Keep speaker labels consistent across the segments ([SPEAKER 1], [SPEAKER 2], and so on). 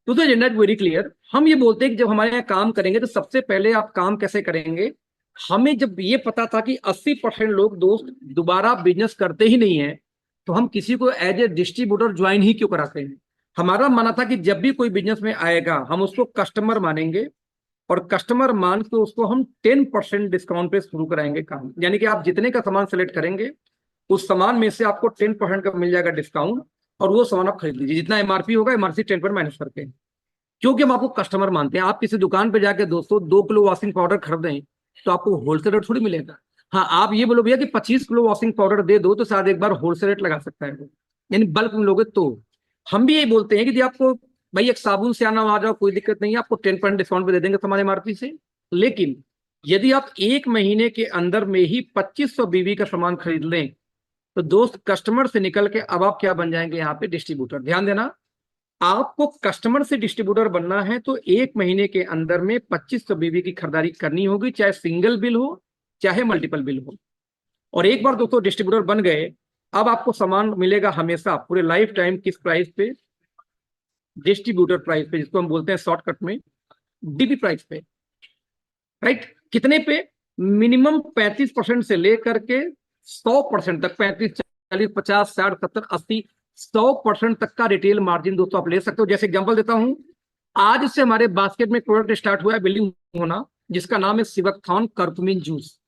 [SPEAKER 1] तो agenda is very clear. हम ये बोलते हैं कि जब हमारे यहाँ काम करेंगे तो सबसे पहले आप काम कैसे करेंगे। हमें जब ये पता था कि 80% लोग दोस्त दोबारा बिजनेस करते ही नहीं है, तो हम किसी को एज ए डिस्ट्रीब्यूटर ज्वाइन ही क्यों कराते हैं। हमारा मानना था कि जब भी कोई बिजनेस में आएगा हम उसको कस्टमर मानेंगे, और कस्टमर मान के उसको हम 10% डिस्काउंट पे शुरू कराएंगे काम। यानी कि आप जितने का सामान सेलेक्ट करेंगे उस सामान में से आपको 10% का मिल जाएगा डिस्काउंट, और वो सामान आप खरीद लीजिए। जितना एमआरपी होगा एमआरपी 10% माइनस करके, क्योंकि हम आपको कस्टमर मानते हैं। आप किसी दुकान पे जाके दोस्तों 2 किलो वॉशिंग पाउडर खरीदें तो आपको होलसेल रेट थोड़ी मिलेगा। हाँ, आप ये बोलो भैया कि 25 किलो वॉशिंग पाउडर दे दो, तो शायद एक बार होलसेल रेट लगा सकता है वो, यानी बल्क में लोगे तो। हम भी यही बोलते हैं कि यदि आपको भाई एक साबुन से आना आ जाओ कोई दिक्कत नहीं है, आपको 10% डिस्काउंट पे दे देंगे हमारे एमआरपी से। लेकिन यदि आप एक महीने के अंदर में ही 2500 बीवी का सामान खरीद लें, तो दोस्त कस्टमर से निकल के अब आप क्या बन जाएंगे यहाँ पे, डिस्ट्रीब्यूटर। ध्यान देना, आपको कस्टमर से डिस्ट्रीब्यूटर बनना है तो एक महीने के अंदर में 2500 बीवी की खरीदारी करनी होगी, चाहे सिंगल बिल हो चाहे मल्टीपल बिल हो। और एक बार दोस्तों डिस्ट्रीब्यूटर बन गए, अब आपको सामान मिलेगा हमेशा पूरे लाइफ टाइम किस प्राइस पे, डिस्ट्रीब्यूटर प्राइस पे, जिसको हम बोलते हैं शॉर्टकट में डीपी प्राइस पे। राइट, कितने पे, मिनिमम 35% से लेकर के 100% तक, 35, 40, 50, 60, 70, 80, 100% तक का रिटेल मार्जिन दोस्तों आप ले सकते हो। जैसे एग्जांपल देता हूं, आज से हमारे बास्केट में प्रोडक्ट स्टार्ट हुआ है बिलिंग होना, जिसका नाम है सिवकथॉन कर्कुमिन जूस।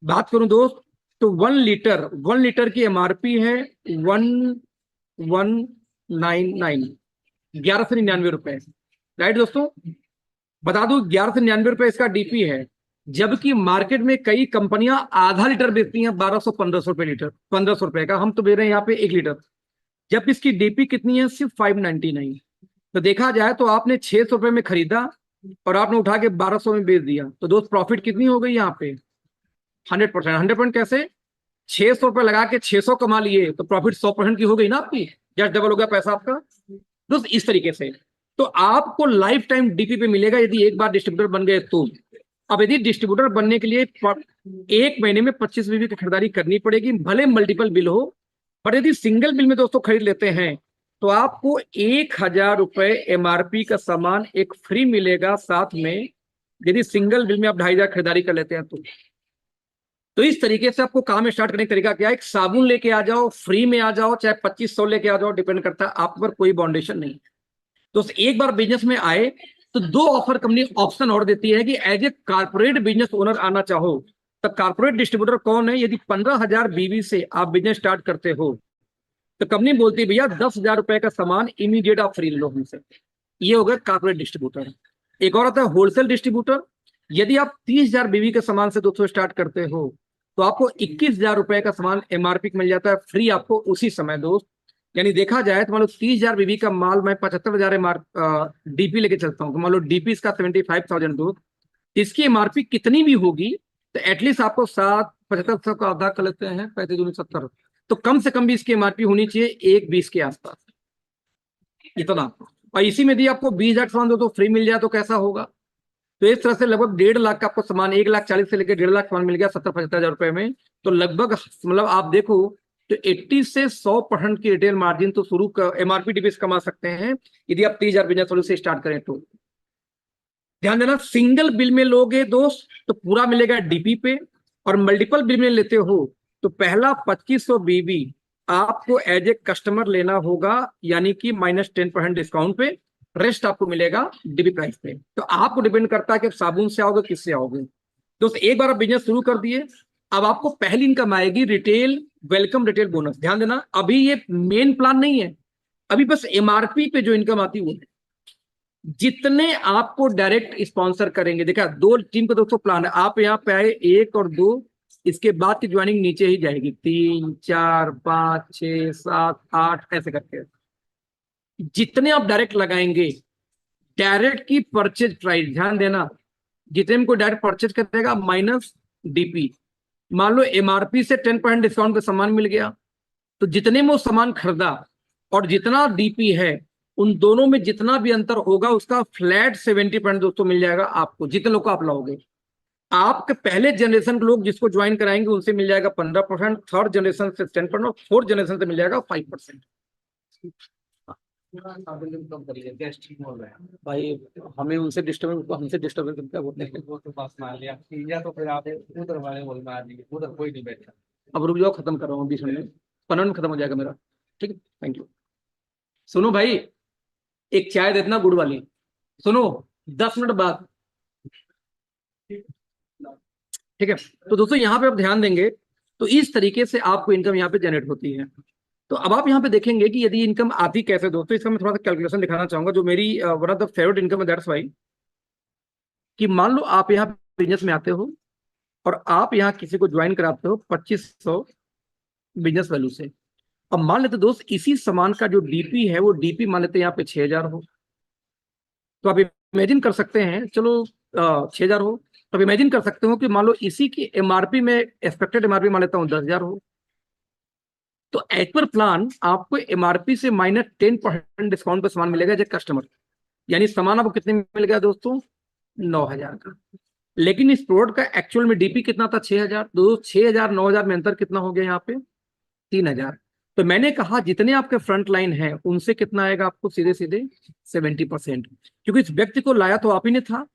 [SPEAKER 1] बात करूं दोस्त, तो 1 लीटर की एमआरपी है 1199, 1199 रुपए। राइट दोस्तों, बता दूं 1199 रुपए इसका डीपी है, जबकि मार्केट में कई कंपनियां आधा लीटर बेचती हैं 1200 1500 रुपए लीटर, 1500 रुपए का। हम तो दे रहे हैं यहाँ पे 1 लीटर, जब इसकी डीपी कितनी है, सिर्फ 599। तो देखा जाए तो आपने 600 रुपए में खरीदा और आपने उठा के 1200 में बेच दिया, तो दोस्त प्रॉफिट कितनी हो गई यहाँ पे, 100%। 100% कैसे, 600 रुपए लगा के 600 कमा लिए, तो प्रॉफिट 100% की हो गई ना आपकी, जस्ट डबल हो गया पैसा आपका। दोस्त इस तरीके से तो आपको लाइफ टाइम डीपी पे मिलेगा यदि एक बार डिस्ट्रीब्यूटर बन गए तो। अब यदि डिस्ट्रीब्यूटर बनने के लिए एक महीने में 25 बीबी की खरीदारी करनी पड़ेगी, भले मल्टीपल बिल हो। पर यदि सिंगल बिल में दोस्तों खरीद लेते हैं तो आपको 1000 रुपए एमआरपी का सामान एक फ्री मिलेगा साथ में, यदि सिंगल बिल में आप 2500 खरीदारी कर लेते हैं तो इस तरीके से आपको काम स्टार्ट करने का तरीका क्या है, एक साबुन लेके आ जाओ फ्री में आ जाओ, चाहे 2500 लेके आ जाओ, डिपेंड करता है आप पर, कोई बाउंडेशन नहीं। तो एक बार बिजनेस में आए तो 2 ऑफर कंपनी ऑप्शन और देती है कि as a corporate business owner आना चाहो तो कारपोरेट डिस्ट्रीब्यूटर कौन है। यदि 15,000 बीवी से आप बिजनेस स्टार्ट करते हो तो कंपनी बोलती है भैया 10,000 रुपए का सामान इमीडिएट आप फ्री लो हमसे। ये हो गया कारपोरेट डिस्ट्रीब्यूटर। एक और आता है होलसेल डिस्ट्रीब्यूटर। यदि आप 30,000 बीवी के सामान से दोस्तों स्टार्ट करते हो तो आपको 21,000 रुपए का सामान एमआरपी मिल जाता है फ्री आपको उसी समय दोस्त। यानी देखा जाए तो मान लो 30,000 बीवी का माल मैं 75,000 डीपी लेके चलता हूँ, तो मान लो डीपी इसका 75,000 दो, इसकी एमआरपी कितनी भी होगी तो एटलीस्ट आपको 7 75 का आधा कर लेते हैं, 35 दूनी 70, तो कम से कम भी इसकी एमआरपी होनी चाहिए 120 के आसपास, इतना। और इसी में यदि आपको 20,000 सामान दो तो फ्री मिल जाए तो कैसा होगा। तो इस तरह से लगभग 1.5 लाख का आपको सामान, 1,40,000 से लेकर 1.5 लाख सामान मिल गया 70 75 हजार रुपए में। तो लगभग मतलब आप देखो तो 80 से 100% की रिटेल मार्जिन तो शुरू एमआरपी डिपेस कमा सकते हैं यदि आप 30,000 बिजनेस से स्टार्ट करें तो। ध्यान देना, सिंगल बिल में लोगे दोस्त तो पूरा मिलेगा डीपी पे, और मल्टीपल बिल में लेते हो तो पहला 2500 बीबी आपको एज ए कस्टमर लेना होगा, यानी कि -10% डिस्काउंट पे, रेस्ट आपको मिलेगा डीपी प्राइस पे। तो आपको डिपेंड करता है कि आप साबुन से आओगे किससे आओगे। दोस्त एक बार आप बिजनेस शुरू कर दिए, अब आपको पहली इनकम आएगी रिटेल वेलकम रिटेल बोनस। ध्यान देना, अभी ये मेन प्लान नहीं है, अभी बस एमआरपी पे जो इनकम आती है वो है। जितने आपको डायरेक्ट स्पॉन्सर करेंगे, देखा 2 टीम का दोस्तों प्लान है, आप यहाँ पे आए 1 और 2, इसके बाद की ज्वाइनिंग नीचे ही जाएगी, 3 4 5 6 7 8 ऐसे करके। जितने आप डायरेक्ट लगाएंगे, डायरेक्ट की परचेज प्राइस, ध्यान देना, जितने को डायरेक्ट परचेज करेगा माइनस डीपी। मान लो एमआरपी से 10% डिस्काउंट पे सामान मिल गया, तो जितने में वो सामान खरीदा और जितना डीपी है, उन दोनों में जितना भी अंतर होगा उसका फ्लैट 70% दोस्तों मिल जाएगा आपको, जितने लोग को आप लाओगे। आपके पहले जनरेशन के लोग जिसको ज्वाइन कराएंगे उनसे मिल जाएगा 15%, थर्ड जनरेशन से 10%, और फोर्थ जनरेशन से मिल जाएगा 5%।
[SPEAKER 2] कम करिए, गेस्ट ठीक बोल रहे हैं
[SPEAKER 1] भाई हमें उनसे डिस्टर्ब, हमसे डिस्टर्बेंस क्या बोलते हैं।
[SPEAKER 2] वो तो पास मान लिया, या तो फिर आप उधर वाले बोल में आ जाइए, उधर कोई नहीं बैठा।
[SPEAKER 1] अब रुक जाओ, खत्म कर रहा हूँ 20 मिनट में, 15 मिनट खत्म हो जाएगा मेरा। ठीक है, थैंक यू। सुनो भाई, एक चाय देना गुड़ वाली। सुनो, 10 मिनट बाद। ठीक है, तो दोस्तों यहाँ पे आप ध्यान देंगे तो इस तरीके से आपको इनकम यहाँ पे जनरेट होती है। तो अब आप यहाँ पे देखेंगे कि यदि इनकम आती कैसे, दोस्तों इसका मैं थोड़ा सा कैलकुलेशन दिखाना चाहूंगा जो मेरी one of the favourite income है, दैट्स वाई। कि मान लो आप यहाँ बिजनेस में आते हो और आप यहाँ किसी को ज्वाइन कराते हो 2500 बिजनेस वैल्यू से। अब मान लेते दोस्त इसी सामान का जो डीपी है वो डीपी मान लेते यहाँ पे 6000 हो। तो आप इमेजिन कर सकते हैं, चलो 6000 हो, तो आप इमेजिन कर सकते हो कि मान लो इसी की एमआरपी में, एक्सपेक्टेड एमआरपी मान लेता हूँ 10,000 हो। तो एज पर प्लान आपको एमआरपी से -10% डिस्काउंट पे सामान मिलेगा एज ए कस्टमर। यानी सामान आपको कितने में मिल गया दोस्तों? 9,000 का। लेकिन इस प्रोडक्ट का एक्चुअल में डीपी कितना था? 6,000। दोस्तों 6,000 9,000 में अंतर कितना हो गया यहाँ पे? 3,000। तो मैंने कहा जितने आपके फ्रंट लाइन है उनसे कितना आएगा आपको? सीधे सीधे 70%। क्योंकि इस व्यक्ति को लाया तो आप ही ने था।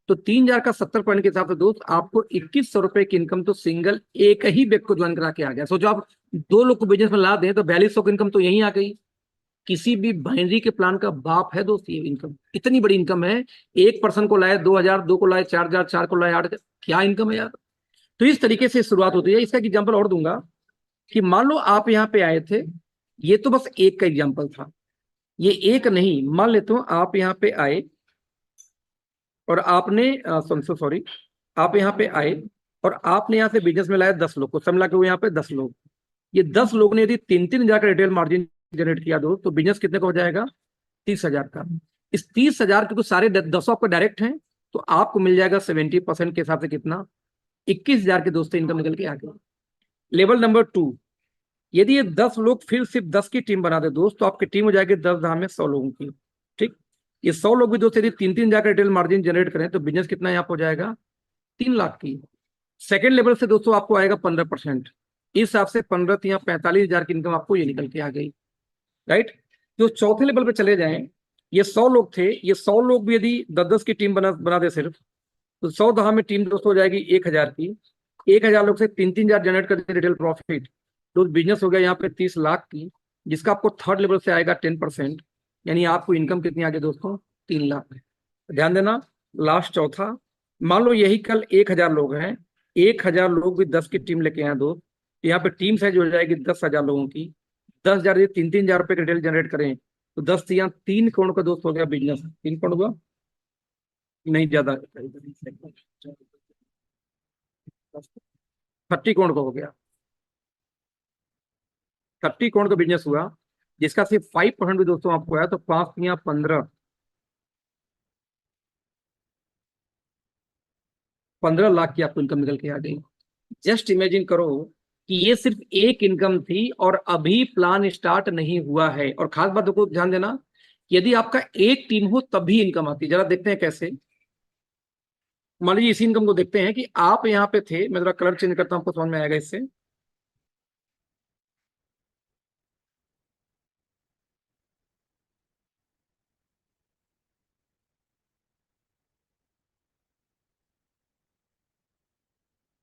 [SPEAKER 1] तो 3,000 का 70% के हिसाब से दोस्त आपको 2,100 रुपए की इनकम तो सिंगल एक ही व्यक्ति को ज्वाइन करा के आ गया। सोचो आप 2 लोग को बिजनेस में ला दें तो 4,200 की इनकम तो यही आ गई। किसी भी बाइनरी के प्लान का बाप है दोस्त ये इनकम, इतनी बड़ी इनकम है। एक पर्सन को लाए 2,000, 2 को लाए 4,000, 4 को लाए 8,000, क्या इनकम है यार। तो इस तरीके से शुरुआत होती है। इसका एग्जाम्पल और दूंगा कि मान लो आप यहाँ पे आए थे, ये तो बस एक का एग्जाम्पल था, ये एक नहीं, मान लेता हूं आप यहाँ पे आए और आपने सॉरी, आप यहाँ पे आए और आपने यहाँ से बिजनेस में लाया 10 लोग को, सब मिला के वो यहाँ पे 10 लोग। ये 10 लोग ने यदि 3-3 हजार का रिटेल मार्जिन जनरेट किया दो तो बिजनेस कितने का हो जाएगा? 30,000 का। इस 30,000 के तो सारे 10 आपका डायरेक्ट हैं, तो आपको मिल जाएगा 70% के हिसाब से कितना? 21,000 के दोस्तों इनकम निकल के आ गई। लेवल नंबर 2, यदि ये 10 लोग फिर सिर्फ 10 की टीम बना दे दोस्त तो आपकी टीम हो जाएगी 10 धाम में 100 लोगों की। ठीक, ये 100 लोग भी दोस्त यदि 3-3 हजार का रिटेल मार्जिन जनरेट करें तो बिजनेस कितना यहाँ हो जाएगा? 3 लाख की। सेकेंड लेवल से दोस्तों आपको आएगा 15%। इस हिसाब से 15 या 45,000 की इनकम आपको ये निकल के आ गई। राइट, जो चौथे लेवल पे चले जाएं, ये 100 लोग थे, ये 100 लोग भी यदि 10-10 की टीम बना दे सिर्फ, तो 100 धाम में टीम दोस्तों हो जाएगी 1,000 की। 1,000 लोग से 3-3 हजार जनरेट करते रिटेल प्रॉफिट, तो बिजनेस हो गया यहाँ पे 30 लाख की, जिसका आपको थर्ड लेवल से आएगा 10%। यानी आपको इनकम कितनी आ गई दोस्तों? 3 लाख। ध्यान देना, लास्ट चौथा, मान लो यही कल 1,000 लोग हैं, 1,000 लोग भी 10 की टीम लेके आए दोस्त, यहाँ पे टीम साइज हो जाएगी 10,000 लोगों की। 10,000 ये 3-3 हजार रुपए का रिटेल जनरेट करें तो 10 यहाँ 3 करोड़ का दोस्त हो गया बिजनेस। 3 करोड़ हुआ, नहीं ज्यादा, 30 करोड़ का हो गया। 30 करोड़ का बिजनेस हुआ, जिसका सिर्फ 5% भी दोस्तों आपको आया, तो 5 या 15 लाख की आपको इनकम निकल के आ गई। जस्ट इमेजिन करो कि ये सिर्फ एक इनकम थी और अभी प्लान स्टार्ट नहीं हुआ है। और खास बात को ध्यान देना, यदि आपका एक टीम हो तब भी इनकम आती है। जरा देखते हैं कैसे। मान लीजिए इसी इनकम को देखते हैं कि आप यहाँ पे थे, मैं जरा कलर चेंज करता हूँ, आपको समझ में आएगा इससे।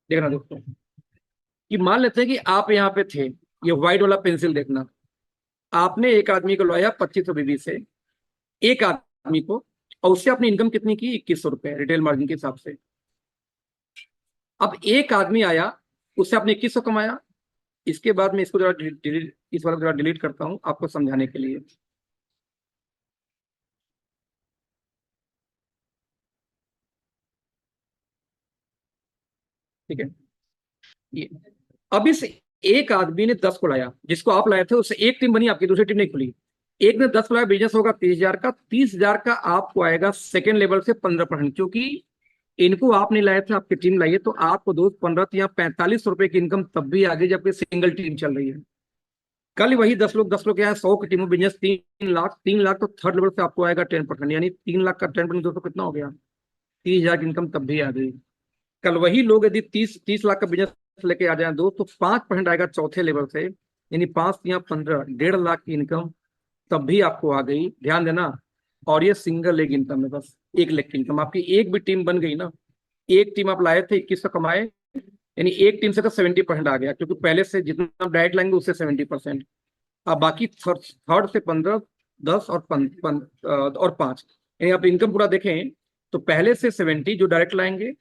[SPEAKER 1] देखना दोस्तों, कि मान लेते हैं कि आप यहाँ पे थे, ये व्हाइट वाला पेंसिल देखना, आपने एक आदमी को लाया 2500 बीबी से, एक आदमी को, और उससे अपनी इनकम कितनी की? 2,100 रुपए रिटेल मार्जिन के हिसाब से। अब एक आदमी आया, उससे आपने 2,100 कमाया। इसके बाद में इसको जरा डिलीट, इस वाला जरा डिलीट करता हूं आपको समझाने के लिए। ठीक है, ये अब इस एक आदमी ने 10 को लाया, जिसको आप लाए थे, उससे एक टीम बनी, आपकी दूसरी टीम नहीं खुली। एक ने 10 को लाया, बिजनेस होगा 30,000 का। 30,000 का आपको आएगा सेकेंड लेवल से 15%, क्योंकि इनको आप नहीं लाए थे, आपकी टीम लाई है। तो आपको दोस्त 15 या 45 रुपए की इनकम तब भी आ गई जबकि सिंगल टीम चल रही है। कल वही 10 लोग क्या है, 100 की टीम बिजनेस 3 लाख। 3 लाख तो थर्ड लेवल से आपको आएगा 10%, यानी 3 लाख का 10% दोस्तों कितना हो गया? 30,000 की इनकम तब भी आ गई। कल वही लोग यदि 30 लाख का बिजनेस लेके आ जाए दो, तो 5% आएगा चौथे लेवल से, यानी 5 या 15, 1.5 लाख की इनकम तब भी आपको आ गई, ध्यान देना। और ये सिंगल लेग इनकम है, बस एक लेग की इनकम। आपकी एक भी टीम बन गई ना, एक टीम आप लाए थे 2100 कमाए, यानी एक टीम से का 70% आ गया, क्योंकि पहले से जितना आप डायरेक्ट लाएंगे उससे 70%। अब बाकी थर्ड से 15, 10 और और 5, यानी आप इनकम पूरा देखें तो पहले से 70 जो डायरेक्ट लाएंगे,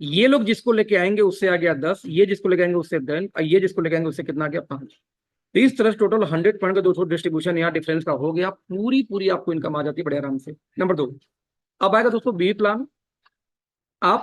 [SPEAKER 1] ये लोग जिसको लेके आएंगे उससे आ गया 10, ये जिसको लेके आएंगे उससे 10, और ये जिसको लेके आएंगे उससे कितना आ गया 5। तो इस तरह टोटल 100 पॉइंट का 200 डिस्ट्रीब्यूशन यहाँ डिफरेंस का हो गया, पूरी पूरी आपको इनकम आ जाती है बड़े आराम से। नंबर 2, अब आएगा दोस्तों बी प्लान। आप